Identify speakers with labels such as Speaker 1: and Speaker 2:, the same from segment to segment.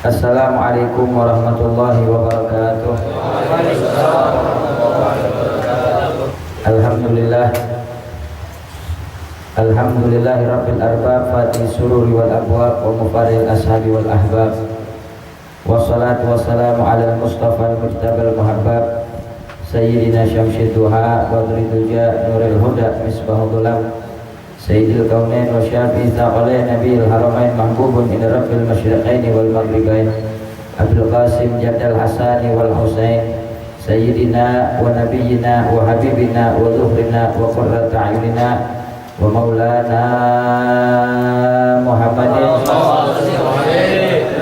Speaker 1: Assalamualaikum warahmatullahi wabarakatuh. Alhamdulillah. Alhamdulillahi rabbil arbab, fatih sururi wal abwab, wa mufarril ashabi wal ahbab. Wassalatu wassalamu ala al-mustafa al-mujtaba al-muhabbab, sayyidina syamsyid duha wa dhuridulja nuril huda misbahul dulam, sayyidil kaunain wa syafi'i thaqalain nabiyil haramain mahbubun ila rabbil masyriqaini wal maghribain, Abdul Qasim Jaddal Hasani wal Husain, sayyidina wa nabiyyina wa habibina wa zuhrina wa qurrata a'yunina wa maulana Muhammadin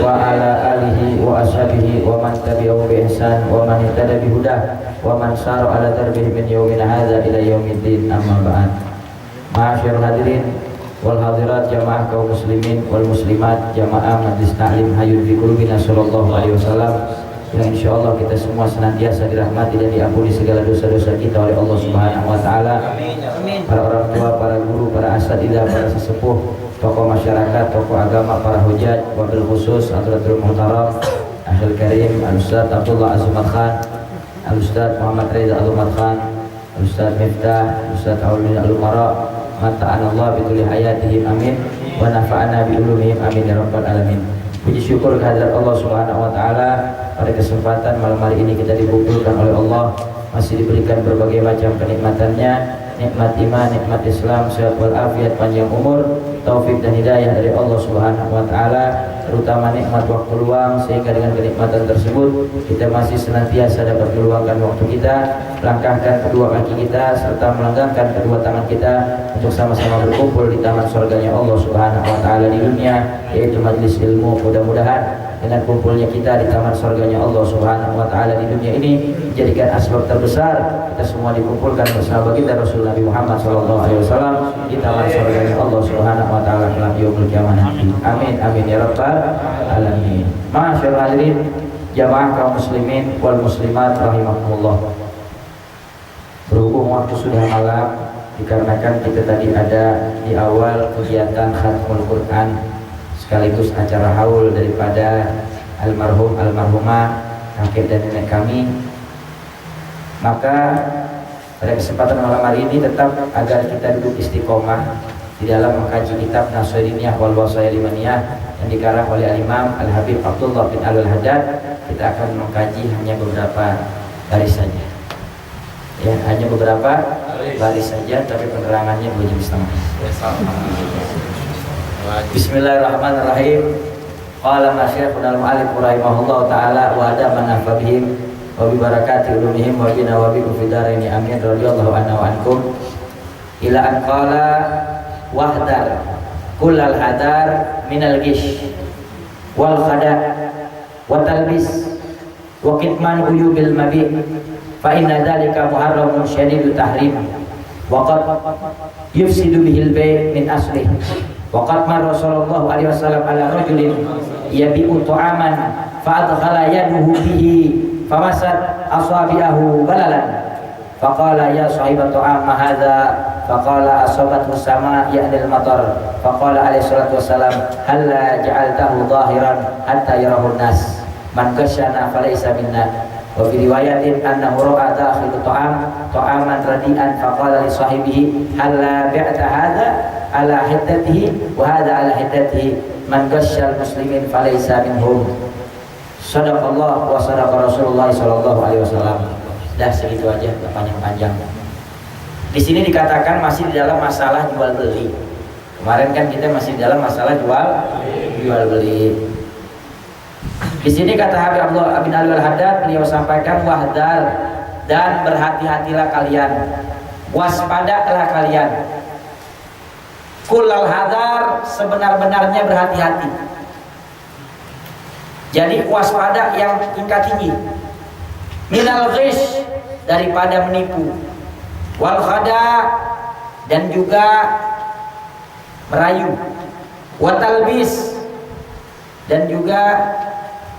Speaker 1: wa ala alihi wa ashabihi wa man tabi'ahu bi ihsan wa man ihtada bi hudah wa man sara ala darbihi min yawmin hadza ila yaumiddin, amma ba'd. Ma'asyiral hadirin wal hadirat, jamaah kaum muslimin wal muslimat, jamaah majlis ta'lim hayyun fi qulubina sallallahu alaihi wasallam, yang insyaallah kita semua senantiasa dirahmati dan diampuni segala dosa-dosa kita oleh Allah Subhanahu wa taala. Para orang tua, para guru, para asatidzah, para sesepuh, tokoh masyarakat, tokoh agama, para hujaj, wabil khusus Hadratul Muhtaram Akhil Karim Al-Ustaz Abdullah Azumat Khan, Al-Ustaz Muhammad Reza Azumat Khan, Al-Ustaz Miftah, Al-Ustaz Aulun Al-Umara, mata'anallah bituli hayatihim amin, wa nafa'ana bi ulumihim amin ya rabbal alamin. Puji syukur kehadirat Allah Subhanahu wa taala, pada kesempatan malam hari ini kita dikumpulkan oleh Allah, masih diberikan berbagai macam kenikmatannya, nikmat iman, nikmat Islam, sehat wal afiat, panjang umur, taufik dan hidayah dari Allah Subhanahu wa taala, terutama nikmat waktu luang, sehingga dengan kenikmatan tersebut kita masih senantiasa dapat meluangkan waktu kita, melangkahkan kedua kaki kita serta melenggangkan kedua tangan kita untuk sama-sama berkumpul di taman surganya Allah Subhanahu wa taala di dunia, yaitu majlis ilmu. Mudah-mudahan dengan kumpulnya kita di taman surganya Allah Subhanahu wa taala di dunia ini menjadikan asbab terbesar kita semua dikumpulkan bersama baginda Rasul Nabi Muhammad sallallahu alaihi wasallam di taman surganya Allah Subhanahu wa taala kelak yaumul qiyamah nanti. Amin amin ya rabbal alamin. Ma'asyiral hadirin, jamaah kaum muslimin wal muslimat rahimakumullah. Berhubung waktu sudah malam, dikarenakan kita tadi ada di awal kegiatan khatmul Quran sekaligus acara haul daripada almarhum almarhumah kakek dan nenek kami, maka pada kesempatan malam hari ini tetap agar kita duduk istiqomah di dalam mengkaji kitab Nasairiniyah wal Wasaya Limaniyah yang dikarang oleh Al-Imam Al-Habib Abdullah bin Al-Haddad. Kita akan mengkaji hanya beberapa baris saja, ya, hanya beberapa baris saja, tapi penerangannya 2 jam setengah. Bismillahirrahmanirrahim. Qala masyayikhuna al-mu'allif rahimahullah ta'ala wa adamana fabihim wa bi barakati ulumihim wa bina wa bikum fi daraini amin radhiyallahu anhu wa ankum ila an qala wahdar kullal hadar minal gish wal khada' wa talbis wa kitman uyubil mabi' fa inna dhalika muharramun syadidu tahrim wa qad yufsidu bihil bay' min aslih. Waqad marra sallallahu alaihi wasallam ala rajulin yabi'u ta'aman fa adkhala yaduhu bihi famasat asabi'ahu balalan faqala ya sahibat ta'am ma hadha faqala asabathu sama ya'nil matar faqala alaihi salatu wassalam halla ja'altahu zahiran hatta yarahu an-nas man kasyana falaysa minna. Wa fi riwayatin annahu ra'a dakhilu ta'aman radi'an faqala li sahibihi halla bi'ta hadha ala hiddatihi wa hadha ala hiddatihi man ghasyal muslimin falaysa minhum. Sadaqallah wa sadaqa Rasulullah sallallahu alaihi wasallam. Dah segitu aja, enggak panjang-panjang. Di sini dikatakan masih di dalam masalah jual beli. Kemarin kan kita masih di dalam masalah jual beli. Di sini kata Habib Abdullah bin Al-Haddad, beliau sampaikan wahdar, dan berhati-hatilah kalian, waspadalah kalian. Kullal hadar, sebenar-benarnya berhati-hati. Jadi waspada yang tingkat tinggi. Minal ghish, daripada menipu. Wal khada, dan juga merayu. Wa talbis, dan juga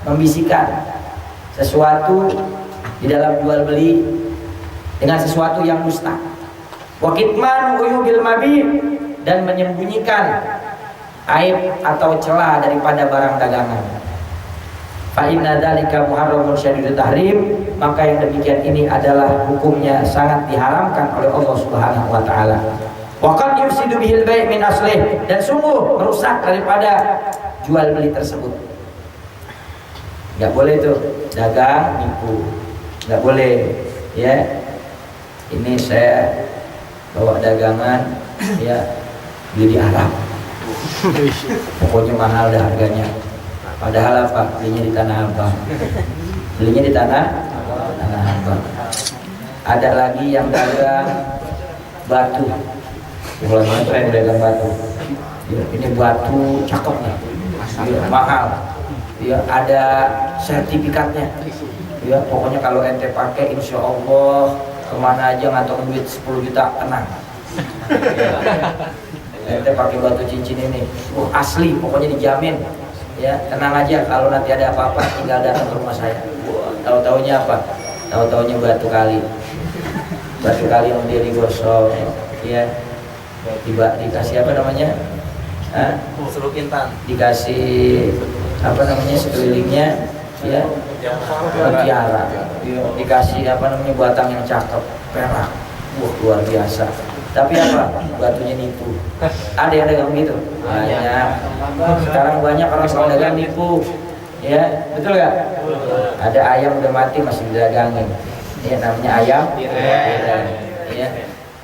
Speaker 1: membisikkan sesuatu di dalam jual beli dengan sesuatu yang mustah. Wa kitman uyubil mabi, dan menyembunyikan aib atau celah daripada barang dagangan. Fa inna dzalika muharramun syadidut tahrim, maka yang demikian ini adalah hukumnya sangat diharamkan oleh Allah Subhanahu wa taala. Wa qad yufsidu bihil bai' min aslih, dan sungguh merusak daripada jual beli tersebut. Enggak boleh tuh dagang nipu. Enggak boleh ya. Ini saya bawa dagangan ya beli di Arab. Pokoknya mahal dah harganya. Padahal apa? Belinya di Tanah Abang. Belinya di Tanah Abang. Ada lagi yang dagang batu. Kalau saya dagang batu. Ya, ini batu cakep nih. Ya, mahal. Ya, ada sertifikatnya. Ya, pokoknya kalau ente pakai insya Allah kemana aja ngantong duit 10 juta tenang. Ente pakai batu cincin ini, asli, pokoknya dijamin. Ya, tenang aja, kalau nanti ada apa-apa tinggal datang ke rumah saya. Tahu-taunya apa? Tahu-taunya batu kali yang dia digosok, ya, dikasih apa namanya?
Speaker 2: Seruk intan.
Speaker 1: Dikasih apa namanya sekelilingnya, ya, mutiara. Dikasih apa namanya batang yang cakep, perak, luar biasa. Tapi apa? Batunya nipu. Ada yang dagang gitu? Banyak. Sekarang banyak orang yang dagang nipu. Ya, betul nggak? Ada ayam udah mati masih didagangin. Ya, namanya ayam. Ya.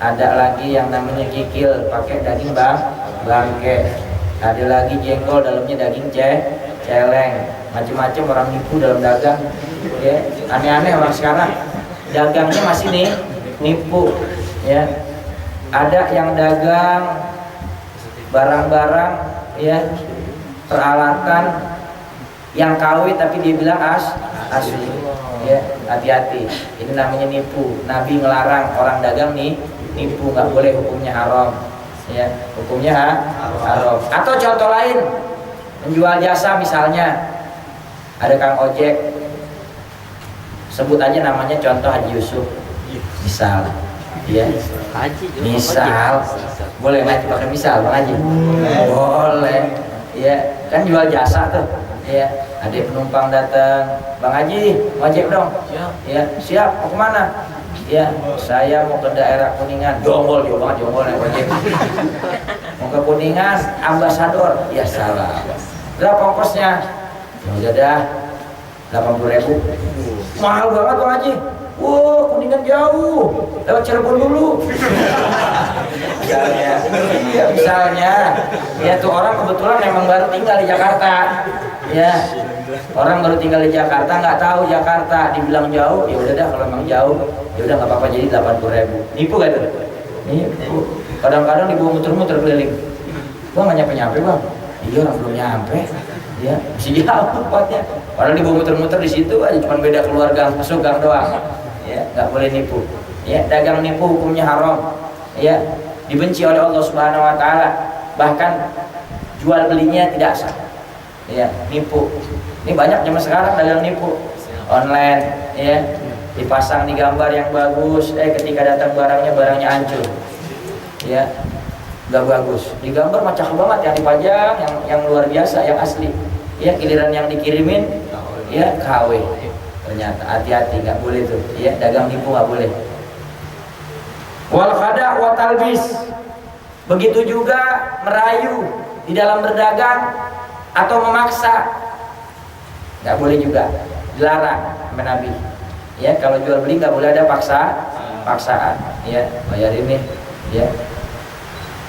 Speaker 1: Ada lagi yang namanya kikil, pakai daging bangke. Ada lagi jengkol, dalamnya daging celeng. Macam-macam orang nipu dalam dagang. Ya, aneh-aneh orang sekarang. Dagangnya masih nipu. Ya. Ada yang dagang barang-barang ya peralatan yang KW tapi dia bilang asli. Ya, hati-hati. Ini namanya nipu. Nabi ngelarang orang dagang nipu, nggak boleh, hukumnya haram. Ya, hukumnya haram. Atau contoh lain, menjual jasa misalnya. Ada Kang ojek. Sebut aja namanya, contoh Haji Yusuf. Misal ya, misal boleh nggak pakai misal Bang Haji? Boleh, ya kan jual jasa tuh, ya ada penumpang datang, Bang Haji ngojek dong, ya siap, mau kemana? Ya saya mau ke daerah Kuningan, jongol juga banget jongol yang ngojek, mau ke Kuningan, Ambasador, ya salah, berapa ongkosnya? Ya udah dah 80.000, mahal banget Bang Haji. Wow, Kuningan jauh, lewat Cirebon dulu. misalnya, ya tuh orang kebetulan memang baru tinggal di Jakarta, ya orang baru tinggal di Jakarta, nggak tahu Jakarta, dibilang jauh, ya udah dah kalau memang jauh, ya udah nggak apa-apa, jadi 80.000. Nipu gak tuh? Nipu. Kadang-kadang dibawa muter-muter keliling. Bang nggak nyampe-nyampe bang? Iya orang belum nyampe. Ya masih jauh tempatnya. Orang dibawa muter-muter di situ aja, cuma beda keluarga masuk gang doang. Ya, nggak boleh nipu. Ya, dagang nipu hukumnya haram. Ya, dibenci oleh Allah Subhanahu wa taala. Bahkan jual belinya tidak sah. Ya, nipu. Ini banyak zaman sekarang dagang nipu. Online, ya. Dipasang di gambar yang bagus, ketika datang barangnya hancur. Ya. Nggak bagus. Di gambar macam banget yang dipajang, yang luar biasa, yang asli. Ya, giliran yang dikirimin ya KW. Ternyata hati-hati, nggak boleh tuh, ya dagang nipu nggak boleh. Wal khada' wa talbis, begitu juga merayu di dalam berdagang atau memaksa, nggak boleh juga, dilarang sama Nabi. Ya kalau jual beli nggak boleh ada paksaan. Ya bayar ini, ya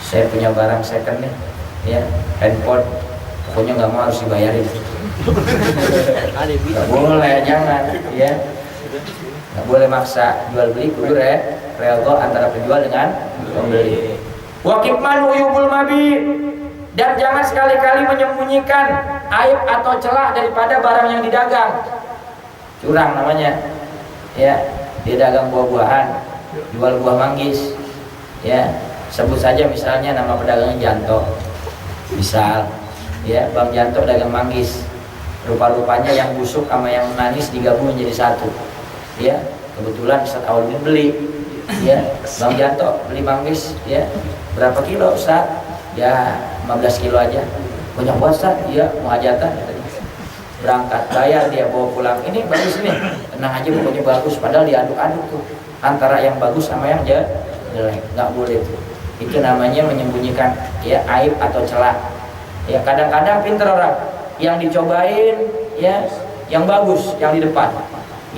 Speaker 1: saya punya barang second nih, ya handphone, pokoknya nggak mau harus dibayarin. Nggak boleh, jangan, ya nggak boleh maksa. Jual beli kudu redha antara penjual dengan pembeli. Waqifman uyubul mabi, dan jangan sekali-kali menyembunyikan aib atau celah daripada barang yang didagang. Curang namanya, ya dia dagang buah-buahan, jual buah manggis, ya sebut saja misalnya nama pedagangnya Janto, misal, ya Bang Janto dagang manggis. Rupa-rupanya yang busuk sama yang manis digabung menjadi satu. Ya, kebetulan Ustaz Auludin beli. Ya, Bang Janto beli manggis, ya. Berapa kilo, Ustaz? Ya, 15 kilo aja. Banyak banget, Ustaz. Iya, mau hajatan katanya. berangkat, bayar dia bawa pulang. Ini bagus ini, tenang aja pokoknya bagus. Padahal diaduk-aduk tuh antara yang bagus sama yang jelek. Nggak boleh tuh. Itu namanya menyembunyikan ya aib atau celah. Ya kadang-kadang pinter orang yang dicobain ya yang bagus yang di depan,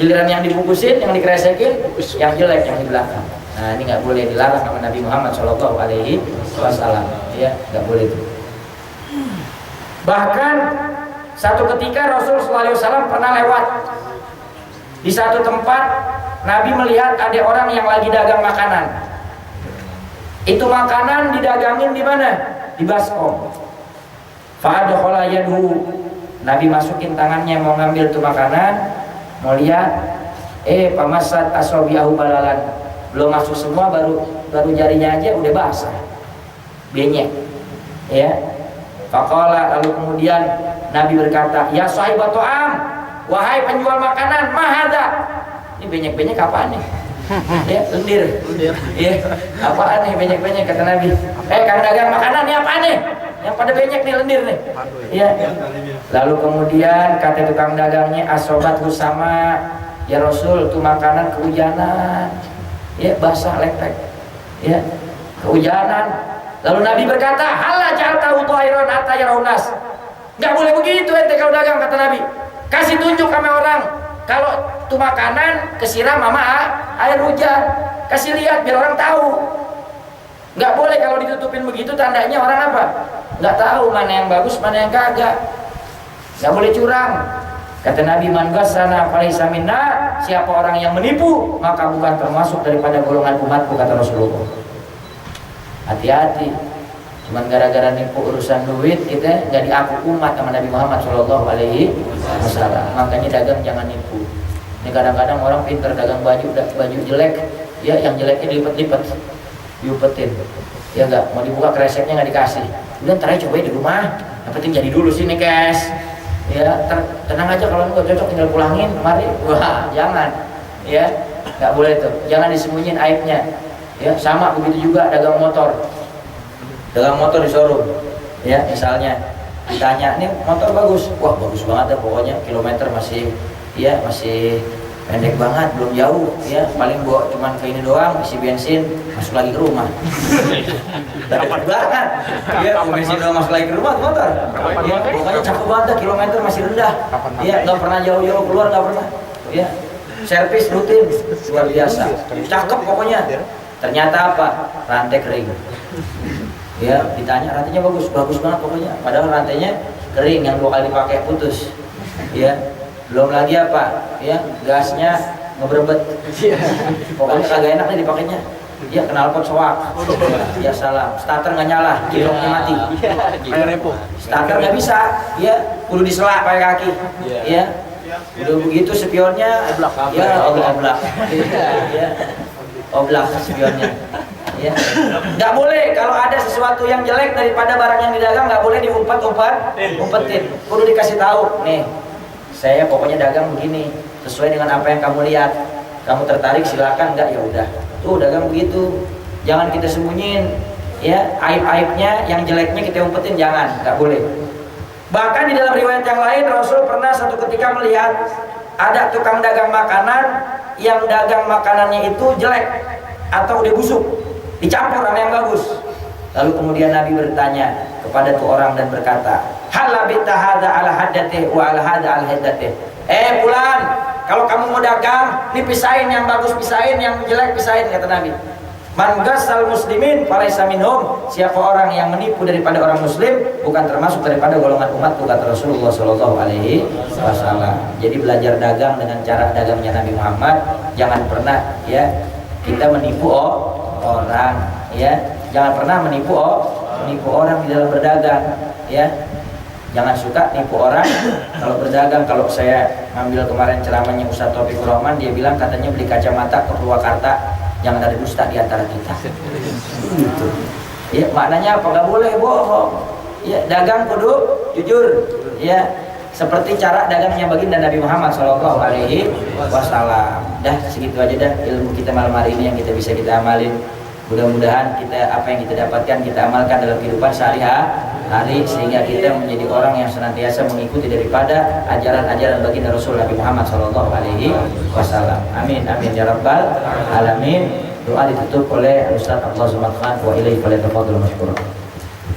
Speaker 1: giliran yang dibungkusin, yang dikeresekin, yang jelek yang di belakang. Nah ini nggak boleh, dilarang sama Nabi Muhammad Shallallahu Alaihi Wasallam. Ya nggak boleh tuh. Bahkan satu ketika Rasul Sallallahu Alaihi Wasallam pernah lewat di satu tempat, Nabi melihat ada orang yang lagi dagang makanan. Itu makanan didagangin di mana? Di baskom. Fa'adkhala yadhu. Nabi masukin tangannya mau ngambil tuh makanan, mau lihat, pamasat asabi'ahu balalan. Belum masuk semua, baru jarinya aja udah basah, benyek. Ya. Faqala, lalu kemudian Nabi berkata, ya sahibat ta'am, wahai penjual makanan, mahadha. Ini benyek-benyek apaan nih? Ya, lendir. Ya, apaan nih benyek-benyek kata Nabi? Kang dagang makanan ini apaan nih? Yang pada benyek nih, lendir nih. Ya. Lalu kemudian kata tukang dagangnya, asobat sama ya Rasul, tuh makanan kehujanan. Ya, basah lepek. Ya, kehujanan. Lalu Nabi berkata, "Halla ja'altahu tahiran hatta yarawnas." Enggak boleh begitu ente kalau dagang kata Nabi. Kasih tunjuk sama orang kalau tuh makanan kesiram sama air hujan. Kasih lihat biar orang tahu. Enggak boleh kalau ditutupin begitu, tandanya orang apa? Enggak tahu mana yang bagus, mana yang kagak. Enggak boleh curang. Kata Nabi, man ghassana falaysa minna, siapa orang yang menipu maka bukan termasuk daripada golongan umatku kata Rasulullah. Hati-hati, cuman gara-gara nipu urusan duit kita nggak diaku umat sama Nabi Muhammad Shallallahu Alaihi Wasallam. Makanya dagang jangan nipu. Ini kadang-kadang orang pinter dagang baju jelek, ya yang jeleknya dilipet-lipet, diupetin, ya nggak mau dibuka kreseknya nggak dikasih. Udah ntar aja cobain di rumah, yang penting jadi dulu sini cash. Ya tenang aja kalau nggak cocok tinggal pulangin, mari. Wah jangan, ya nggak boleh tuh, jangan disembunyiin aibnya. Ya sama begitu juga dagang motor di showroom. Ya misalnya ditanya, ini motor bagus, wah bagus banget ya pokoknya, kilometer masih pendek banget, belum jauh, ya paling bawa cuman ke ini doang, isi bensin, masuk lagi ke rumah. Dapat banget, ya bensin doang masuk lagi ke rumah motor. Ya pokoknya cakep banget, kilometer masih rendah, ya nggak pernah jauh-jauh keluar, nggak pernah. Ya servis rutin, luar biasa, cakep pokoknya. Ternyata apa? Rantai kering. Ya, ditanya rantainya bagus banget pokoknya. Padahal rantainya kering, yang 2 kali pakai putus. Ya, belum lagi apa? Ya, gasnya ngebrebet. Pokoknya kagak enak nih dipakainya. Ya, knalpot soak. Ya salah. Starter nggak nyala, kiloknya mati.
Speaker 3: Kayak repo.
Speaker 1: Starter nggak bisa. Ya, kudu disela pakai kaki. Ya. Udah begitu spionnya, ya Allah oblak. Ya. Oblak spionnya. Ya. Nggak boleh kalau ada sesuatu yang jelek daripada barang yang didagang, nggak boleh diumpetin. Kudu dikasih tahu, nih saya pokoknya dagang begini, sesuai dengan apa yang kamu lihat. Kamu tertarik silakan, nggak ya udah. Tuh dagang begitu, jangan kita sembunyiin. Ya aib-aibnya, yang jeleknya kita umpetin, jangan, nggak boleh. Bahkan di dalam riwayat yang lain, Rasul pernah satu ketika melihat ada tukang dagang makanan yang dagang makanannya itu jelek atau udah busuk, dicampur sama yang bagus. Lalu kemudian Nabi bertanya kepada tuh orang dan berkata, hal labita hadza ala haddatih wa ala hadza ala haddatih. Fulan, kalau kamu mau dagang, nih pisahin yang bagus, pisahin yang jelek, pisahin, kata Nabi. Man ghassal muslimin falaysa minhum, siapa orang yang menipu daripada orang muslim bukan termasuk daripada golongan umatku kata Rasulullah Shallallahu Alaihi Wasallam. Jadi belajar dagang dengan cara dagangnya Nabi Muhammad, jangan pernah ya kita menipu orang, ya jangan pernah menipu orang di dalam berdagang, ya jangan suka nipu orang kalau berdagang. Kalau saya ngambil kemarin ceramahnya Ustaz Taufikur Rahman, dia bilang katanya beli kacamata ke Purwakarta, jangan ada dusta di antara kita. Gitu. Ya, maknanya apa? Gak boleh bohong. Ya, dagang kudu jujur. Ya, seperti cara dagangnya baginda Nabi Muhammad Shallallahu Alaihi Wasallam. Dah segitu aja dah ilmu kita malam hari ini yang kita bisa kita amalin. Mudah-mudahan kita apa yang kita dapatkan kita amalkan dalam kehidupan sehari-hari sehingga kita menjadi orang yang senantiasa mengikuti daripada ajaran-ajaran baginda Rasul Nabi Muhammad sallallahu alaihi wasallam. Amin amin ya rabbal alamin. Doa ditutup oleh Ustaz Abdullah Zumat Khan wa ilaihi falyatafadhal mashkura.